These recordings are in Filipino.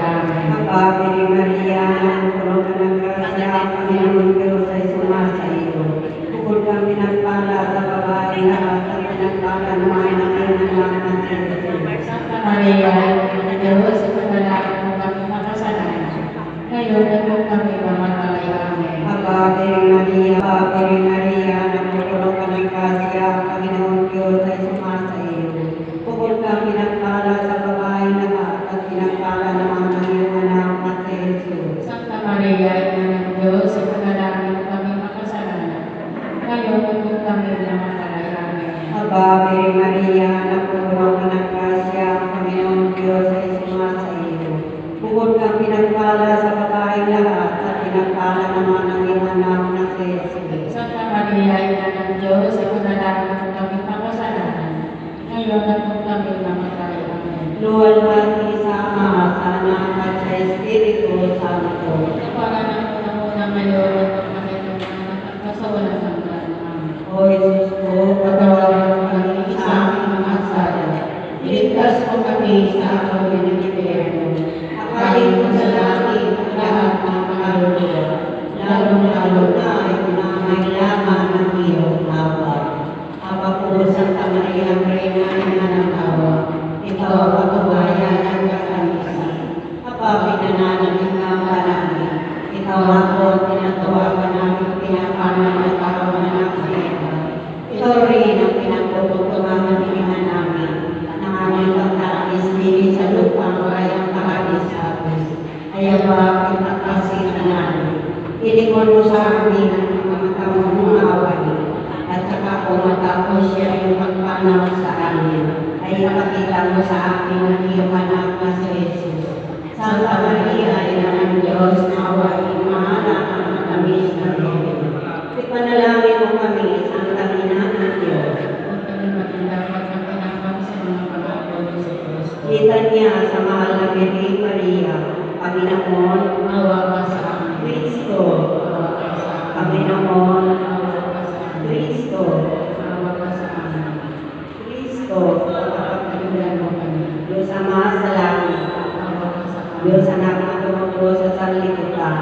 Amen. Aba, Virgen Maria, napupuno ka ng grasya, ang Panginoon Diyos ay sumasa iyo. Bukod kang pinagpala sa babae lahat, at pinagpala naman ang iyong anak na si Jesus. Santa Maria, Ina ng Diyos, ipanalangin mo kami makasalanan, ngayon at kung kami mamatay. Amen. Aba, Virgen Maria, napupuno ka ng grasya, ang Panginoon Diyos ay sumasa iyo. Bukod kang pinagpala sa babae lahat, at pinagpala naman ang iyong anak na si Jesus. Santa Maria, Ina ng Diyos, ipanalangin mo kami makasalanan, ngayon at kung kami mamatay. Amen. Aba, Virgen Maria, napupuno ka ng grasya, ang Panginoon Diyos ay sumasa iyo. Bukod kang pinagpala sa babae lahat, at pinagpala naman ang iyong anak na si Jesus. Santa Maria, Ina ng Diyos, ipanalangin mo kami makasalanan, ngayon at kung kami mamatay. Amen. Luwalhati sa Ama, sa Anak, at sa Espiritu Santo. Kaparanan ko na muna ngayon at pagkakita ng at sa walang hanggan. Amen. O Jesus ko, patawarin mo kami sa aming mga sala. Iligtas mo kami sa araw ng impyerno. Akayin mo sa langit ang lahat ng mga lugar, lalong-lalo na ay pinangangailangan ng iyong awa. Aba po, Santa Maria, Reyna ng awa, ikaw ang katubayan ng kakanisa. Aba, pinananalig ng palangit, ikaw ako ang tinatawagan namin pinapanan at katawan ng siyeta. Ikaw rin ang pinagpuputungan ng hininga namin, ng aming pagkakaisbili sa lupang bayang kahadis-hadis. Ay aba, pinagkasihan namin. Ilikon mo sa amin ang mga tamang awain, at saka kung matapos siya yung pagpanaw sa amin, ay ipakita mo sa amin ang iyong anak na si Jesus. Santa Maria, Ina ng Diyos, awain mahala ang matamis na Biyaya. Ipanalangin mo kami, Santa Ina ng Diyos. Huwag kami matindapat ng pinakam sa mga pag-aaral ni Jesus. Kita niya sa mahal na Birhen Maria, Panginoon, Awa ka sa amin. Kristo, Awa ka sa amin. Panginoon, Awa ka sa amin. Kristo, Awa ka sa amin. Kristo, Pakinggan mo kami. Diyos Ama sa langit, Awa ka sa amin. Diyos Anak na tumutuo sa sanlibutan,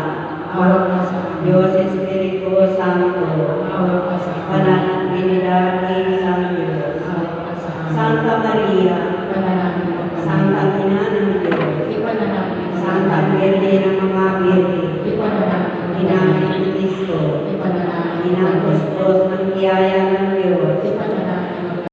Awa ka sa amin. Diyos Espiritu Santo, Awa ka sa amin. Banal at binidari sa Diyos. Awa ka sa amin. Santa Maria, Ipanalangin mo kami. Santa Ina ng Diyos, Ipanalangin mo kami. Santa Virgen ng mga Birhen, Ipanalangin mo Ina kami. ng Kristo, Ipanalangin mo Inang kami. Kustos ng biyaya ng Diyos, Ipanalangin